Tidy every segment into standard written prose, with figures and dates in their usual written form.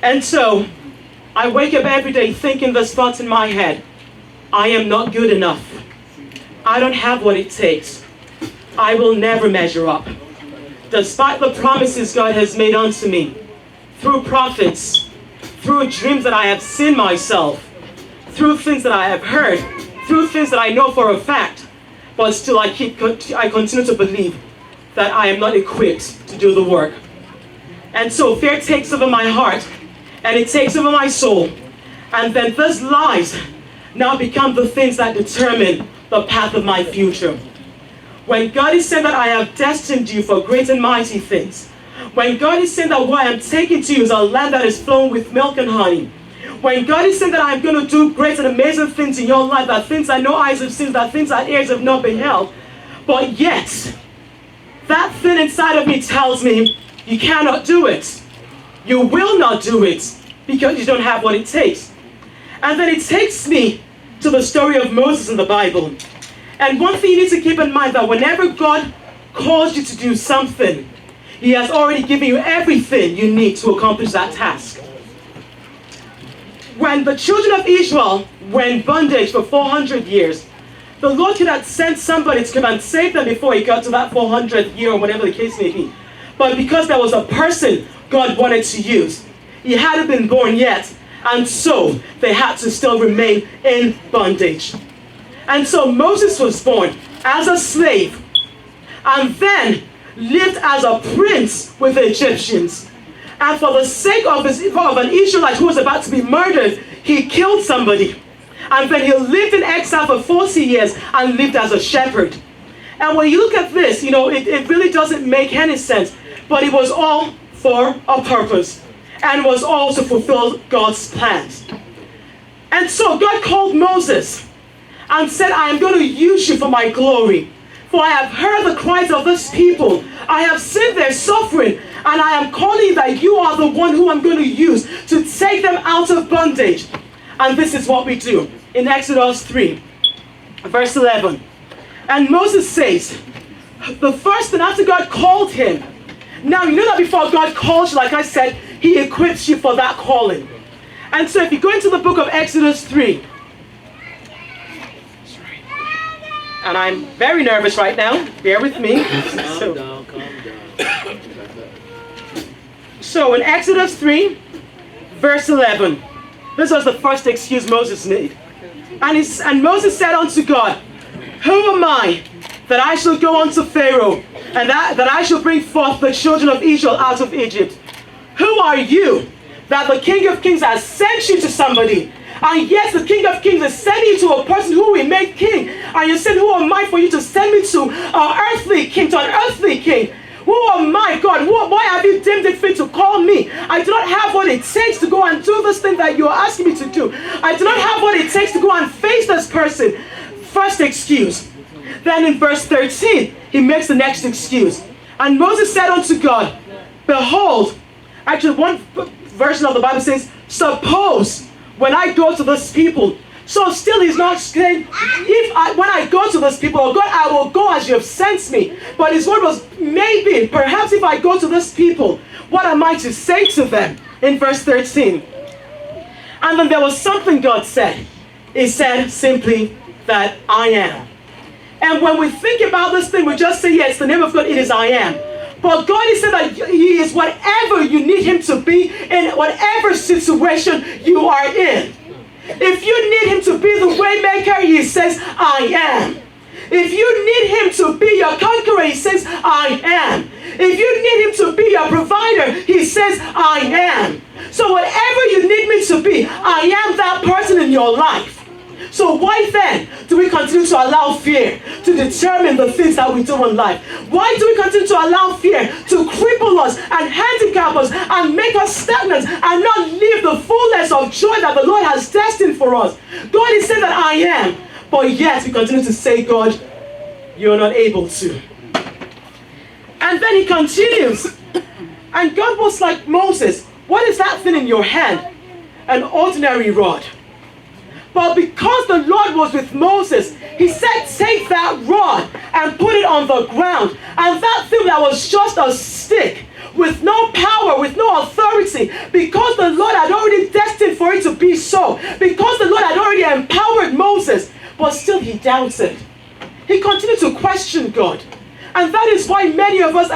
And so, I wake up every day thinking this thought in my head. I am not good enough. I don't have what it takes. I will never measure up. Despite the promises God has made unto me, through prophets, through dreams that I have seen myself, through things that I have heard, through things that I know for a fact, but still I continue to believe that I am not equipped to do the work. And so fear takes over my heart, and it takes over my soul, and then those lies now become the things that determine the path of my future. When God is saying that I have destined you for great and mighty things, when God is saying that what I am taking to you is a land that is flowing with milk and honey, when God is saying that I am going to do great and amazing things in your life, that things that no eyes have seen, that things that ears have not beheld, but yet, that thing inside of me tells me, you cannot do it. You will not do it because you don't have what it takes. And then it takes me to the story of Moses in the Bible. And one thing you need to keep in mind, that whenever God calls you to do something, He has already given you everything you need to accomplish that task. When the children of Israel were in bondage for 400 years, the Lord could have sent somebody to come and save them before He got to that 400th year or whatever the case may be. But because there was a person God wanted to use, he hadn't been born yet, and so they had to still remain in bondage. And so Moses was born as a slave, and then lived as a prince with the Egyptians. And for the sake of an Israelite who was about to be murdered, he killed somebody. And then he lived in exile for 40 years and lived as a shepherd. And when you look at this, it really doesn't make any sense. But it was all for a purpose, and was all to fulfill God's plans. And so God called Moses and said, I am going to use you for my glory. For I have heard the cries of this people. I have seen their suffering, and I am calling that you are the one who I'm going to use to take them out of bondage. And this is what we do in Exodus 3, verse 11. And Moses says, the first thing after God called him, now you know that before God calls you, like I said, He equips you for that calling. And so if you go into the book of Exodus 3, and I'm very nervous right now, bear with me. Calm down. So in Exodus 3, verse 11, this was the first excuse Moses made. And Moses said unto God, who am I that I shall go unto Pharaoh, and that I shall bring forth the children of Israel out of Egypt? Who are you that the King of Kings has sent you to somebody? And yet the King of Kings is sending you to a person who will make king. And you said, who am I for you to send me to an earthly king, to an earthly king? Who am I, God? Why have you deemed it fit to call me? I do not have what it takes to go and do this thing that you are asking me to do. I do not have what it takes to go and face this person. First excuse. Then in verse 13, he makes the next excuse. And Moses said unto God, behold, actually one version of the Bible says, suppose when I go to this people. So still he's not saying, when I go to this people, oh God, I will go as you have sent me. But his word was, maybe, perhaps if I go to this people, what am I to say to them? In verse 13. And then there was something God said. He said simply that I am. And when we think about this thing, we just say, yes, the name of God, it is I am. But God is saying that He is whatever you need Him to be in whatever situation you are in. If you need Him to be the way maker, He says, I am. If you need Him to be your conqueror, He says, I am. If you need Him to be your provider, He says, I am. So whatever you need me to be, I am that person in your life. So why then do we continue to allow fear to determine the things that we do in life? Why do we continue to allow fear to cripple us and handicap us and make us stagnant and not live the fullness of joy that the Lord has destined for us? God is saying that I am, but yet we continue to say, God, you're not able to. And then He continues. And God was like, Moses, what is that thing in your hand? An ordinary rod. But because the Lord was with Moses, He said, take that rod and put it on the ground. And that thing that was just a stick, with no power, with no authority, because the Lord for it to be so. Because the Lord had already empowered Moses, but still he doubted. He continued to question God. And that is why many of us,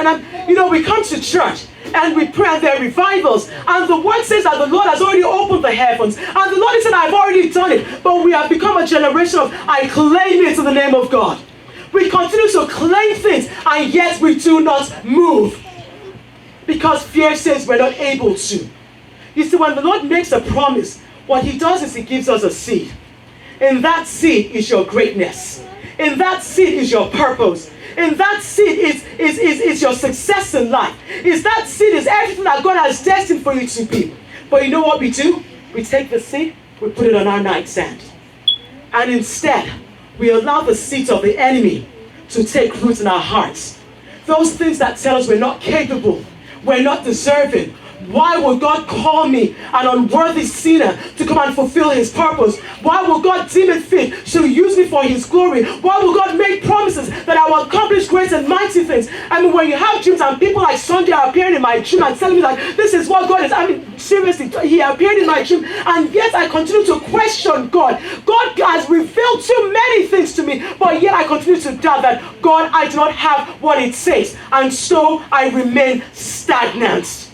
we come to church and we pray and there are revivals. And the word says that the Lord has already opened the heavens. And the Lord said, I've already done it. But we have become a generation of, I claim it in the name of God. We continue to claim things and yet we do not move. Because fear says we're not able to. You see, when the Lord makes a promise, what he does is he gives us a seed. In that seed is your greatness. In that seed is your purpose. In that seed is your success in life. Is that seed is everything that God has destined for you to be. But you know what we do? We take the seed, we put it on our nightstand. And instead, we allow the seeds of the enemy to take root in our hearts. Those things that tell us we're not capable, we're not deserving. Why would God call me, an unworthy sinner, to come and fulfill his purpose? Why will God deem it fit to use me for his glory? Why will God make promises that I will accomplish great and mighty things? I mean, when you have dreams and people like Sunday are appearing in my dream and telling me that this is what God is, seriously, he appeared in my dream, and yet I continue to question God. God has revealed too many things to me, but yet I continue to doubt that, God, I do not have what it says, and so I remain stagnant.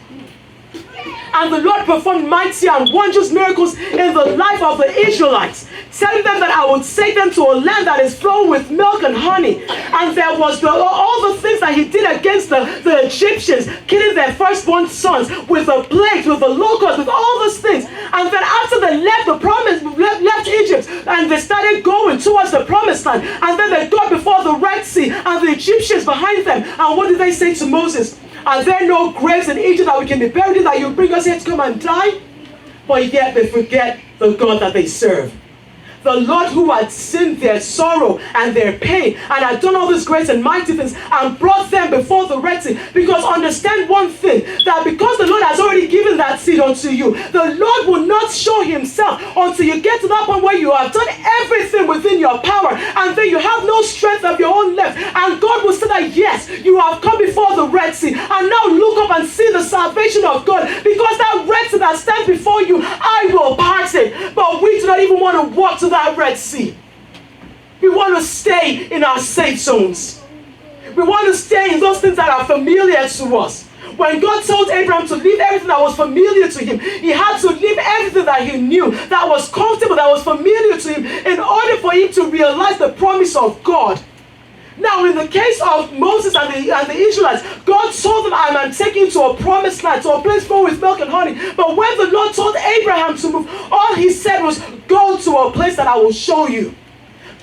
And the Lord performed mighty and wondrous miracles in the life of the Israelites, telling them that I would take them to a land that is flowing with milk and honey. And there was all the things that he did against the Egyptians, killing their firstborn sons with the plagues, with the locusts, with all those things. And then after they left Egypt, and they started going towards the promised land, and then they got before the Red Sea, and the Egyptians behind them. And what did they say to Moses? Are there no graves in Egypt that we can be buried in, that you bring us here to come and die? But yet they forget the God that they serve. The Lord who had seen their sorrow and their pain and had done all these great and mighty things and brought them before the Red Sea. Because understand one thing, that because the Lord has already given that seed unto you, the Lord will not show himself until you get to that point where you have done everything within your power and then you have no strength of your own left. And God will say that, yes, you have come before the Red Sea, and now look up and see the salvation of God, because that Red Sea that stands before you, I will part it. But we do not even want to walk to that Red Sea. We want to stay in our safe zones. We want to stay in those things that are familiar to us. When God told Abraham to leave everything that was familiar to him, he had to leave everything that he knew, that was comfortable, that was familiar to him, in order for him to realize the promise of God. Now, in the case of Moses and the Israelites, God told them, I'm taking you to a promised land, to a place full with milk and honey. But when the Lord told Abraham to move, all he said was, go to a place that I will show you.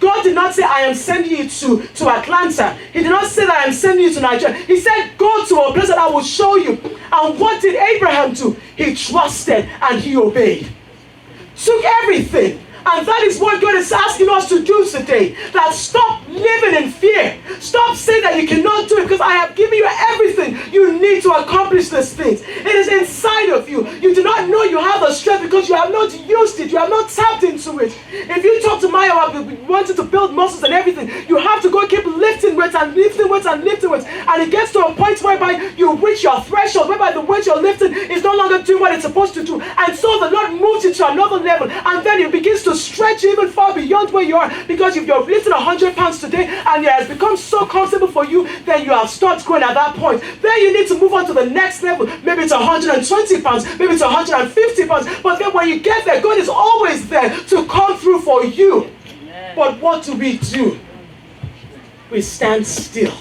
God did not say, I am sending you to Atlanta. He did not say that I am sending you to Nigeria. He said, go to a place that I will show you. And what did Abraham do? He trusted and he obeyed. Took everything. And that is what God is asking us to do today. That stop living in fear. Stop saying that you cannot do it, because I have given you everything you need to accomplish these things. It is inside of you. You do not know you have the strength because you have not used it. You have not tapped into it. If you talk to Maya about wanting to build muscles and everything, you have to go keep lifting weights and lifting weights and lifting weights. And it gets to a point whereby you reach your threshold, whereby the weight you're lifting is no longer doing what it's supposed to do. And so the Lord moves you to another level. And then it begins to stretch even far beyond where you are, because if you're lifting 100 pounds today and it has become so comfortable for you, then you have stopped growing at that point. Then you need to move on to the next level. Maybe it's 120 pounds, maybe it's 150 pounds, but then when you get there, God is always there to come through for you. Amen. But what do? We stand still.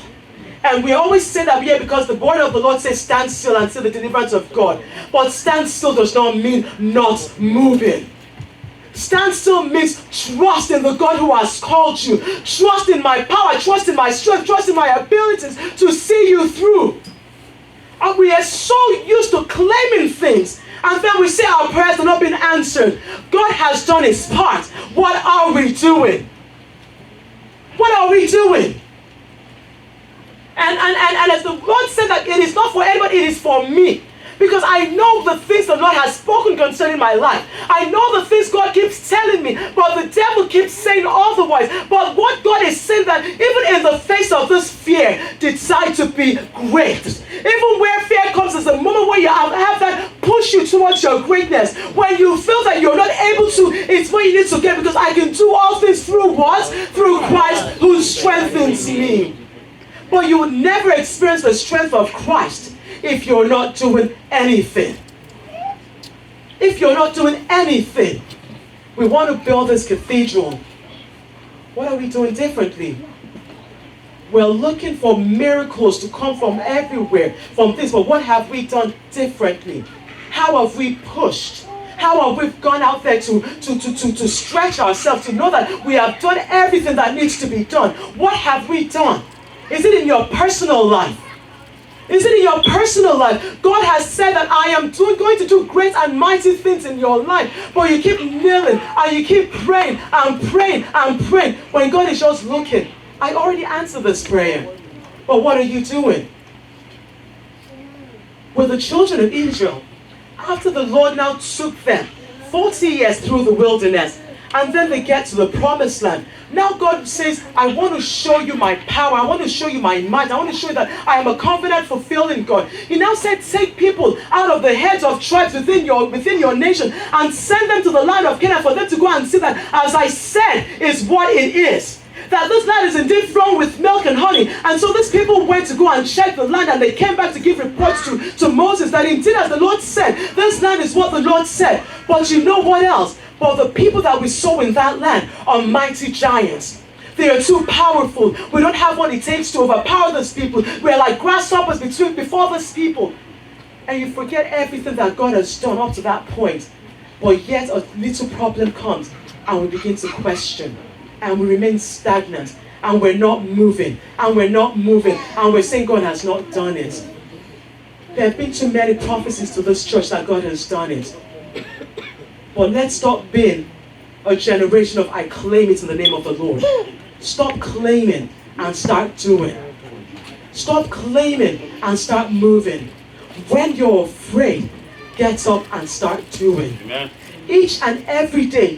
And we always say that here because the word of the Lord says stand still until the deliverance of God. But stand still does not mean not moving. Stand still means trust in the God who has called you. Trust in my power, trust in my strength, trust in my abilities to see you through. And we are so used to claiming things, and then we say our prayers are not being answered. God has done his part. What are we doing? What are we doing? And as the Lord said that it is not for anybody, it is for me. Because I know the things the Lord has spoken concerning my life. I know the things God keeps telling me, but the devil keeps saying otherwise. But what God is saying, that even in the face of this fear, decide to be great. Even where fear comes is the moment where you have that push you towards your greatness. When you feel that you're not able to, it's where you need to get, because I can do all things through what? Through Christ who strengthens me. But you will never experience the strength of Christ if you're not doing anything. If you're not doing anything. We want to build this cathedral. What are we doing differently? We're looking for miracles to come from everywhere, from this, but what have we done differently? How have we pushed? How have we gone out there to stretch ourselves, to know that we have done everything that needs to be done? What have we done? Is it in your personal life? Is it in your personal life? God has said that I am going to do great and mighty things in your life. But you keep kneeling and you keep praying and praying and praying. When God is just looking, I already answered this prayer. But what are you doing? With the children of Israel, after the Lord now took them 40 years through the wilderness, and then they get to the promised land. Now God says, I want to show you my power. I want to show you my might. I want to show you that I am a covenant fulfilling God. He now said, take people out of the heads of tribes within your nation and send them to the land of Canaan for them to go and see that, as I said, is what it is. That this land is indeed flowing with milk and honey. And so these people went to go and check the land, and they came back to give reports to Moses that indeed, as the Lord said, this land is what the Lord said. But you know what else? But the people that we saw in that land are mighty giants. They are too powerful. We don't have what it takes to overpower these people. We're like grasshoppers before these people. And you forget everything that God has done up to that point. But yet a little problem comes, and we begin to question. And we remain stagnant. And we're not moving. And we're not moving. And we're saying God has not done it. There have been too many prophecies to this church that God has done it. But let's stop being a generation of I claim it in the name of the Lord. Stop claiming and start doing. Stop claiming and start moving. When you're afraid, get up and start doing. Amen. Each and every day,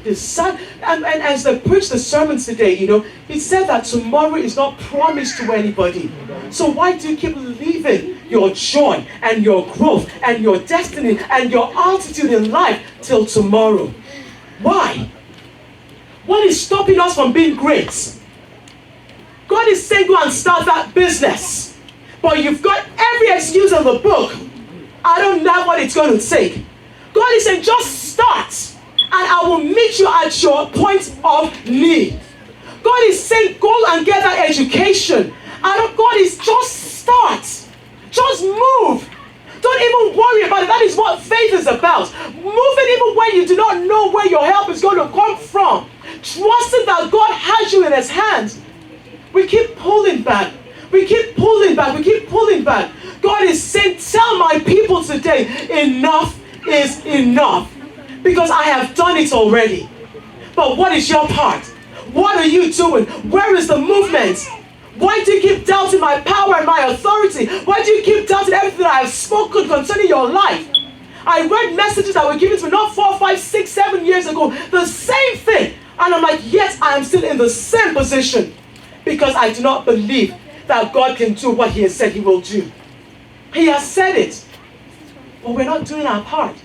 and as I preached the sermons today, it said that tomorrow is not promised to anybody. So why do you keep leaving your joy and your growth and your destiny and your altitude in life till tomorrow? Why? What is stopping us from being great? God is saying go and start that business. But you've got every excuse in the book. I don't know what it's going to take. God is saying just start, and I will meet you at your point of need. God is saying go and get that education. And God is just start. Just move. Don't even worry about it. That is what faith is about. Moving even when you do not know where your help is going to come from. Trusting that God has you in His hands. We keep pulling back. We keep pulling back. We keep pulling back. God is saying, tell my people today, enough is enough. Because I have done it already. But what is your part? What are you doing? Where is the movement? Why do you keep doubting my power and my authority? Why do you keep doubting everything that I have spoken concerning your life? I read messages that were given to me not 4, 5, 6, 7 years ago. The same thing. And I'm like, yes, I am still in the same position. Because I do not believe that God can do what He has said He will do. He has said it. But we're not doing our part.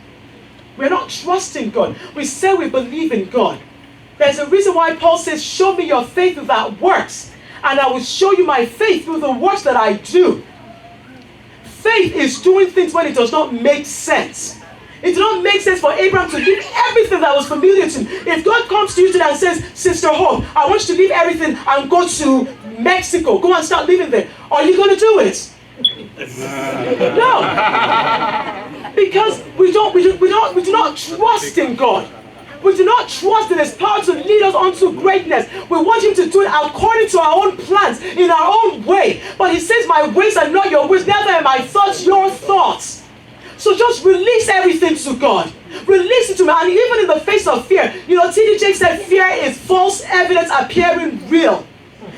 We're not trusting God. We say we believe in God. There's a reason why Paul says, show me your faith without works, and I will show you my faith through the works that I do. Faith is doing things when it does not make sense. It did not make sense for Abraham to leave everything that was familiar to him. If God comes to you today and says, Sister Hope, I want you to leave everything and go to Mexico, go and start living there, are you going to do it? No. Because we do not trust in God. We do not trust in His power to lead us onto greatness. We want Him to do it according to our own plans, in our own way. But He says, my ways are not your ways, neither are my thoughts your thoughts. So just release everything to God. Release it to me. And even in the face of fear, T.D. Jakes said fear is false evidence appearing real.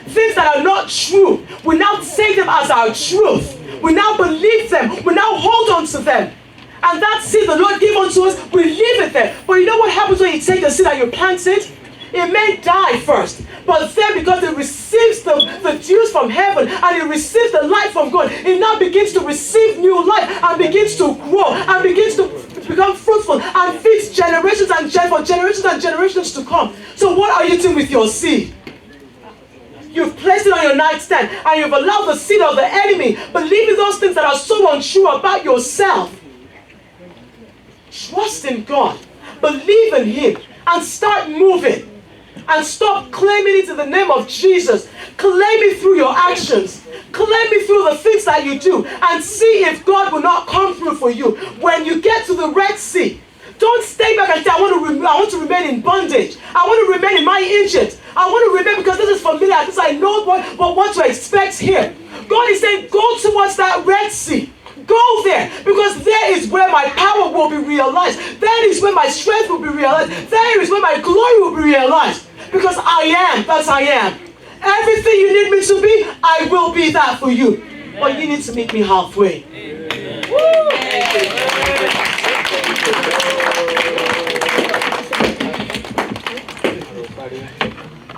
Things that are not true, we now take them as our truth. We now believe them. We now hold on to them. And that seed the Lord gave unto us, we leave it there. But you know what happens when you take a seed and you plant it? It may die first. But then because it receives the dews from heaven and it receives the light from God, it now begins to receive new life and begins to grow and begins to become fruitful and feeds generations and generations to come. So what are you doing with your seed? You've placed it on your nightstand and you've allowed the seed of the enemy, believing those things that are so untrue about yourself. Trust in God, believe in Him, and start moving. And stop claiming it in the name of Jesus. Claim it through your actions. Claim it through the things that you do. And see if God will not come through for you. When you get to the Red Sea, don't stay back and say, I want to remain in bondage. I want to remain in my Egypt. I want to remain because this is familiar. Because I know what to expect here. God is saying, go towards that Red Sea. Go there, because there is where my power will be realized. There is where my strength will be realized. There is where my glory will be realized. Because I am, that's I am. Everything you need me to be, I will be that for you. But you need to meet me halfway. Woo!